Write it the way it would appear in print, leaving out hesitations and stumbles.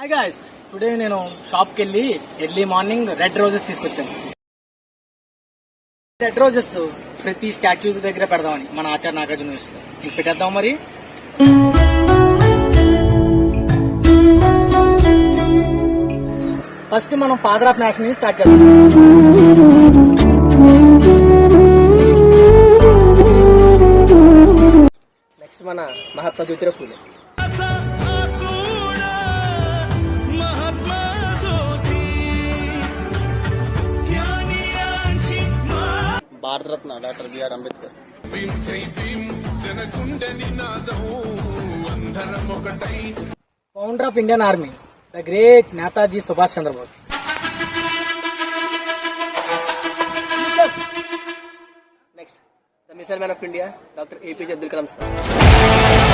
Hi guys, today నేను షాప్కి వెళ్ళి ఎర్లీ మార్నింగ్ రెడ్ రోజెస్ తీసుకొచ్చాను. రెడ్ రోజెస్ ప్రతి స్టాచ్యూ దగ్గర పెడదామని మన ఆచార్య నాగార్జున మీకు పెట్టేద్దాం. మరి ఫస్ట్ మనం ఫాదర్ ఆఫ్ నేషన్ స్టార్ట్ చేద్దాం. నెక్స్ట్ మన Mahatma Jyotirao Phule. Bharat Ratna doctor BR Ambedkar. Founder of Indian army the great Netaji Subhash Chandrabose. Next the missile man of India doctor APJ Abdul Kalam sir.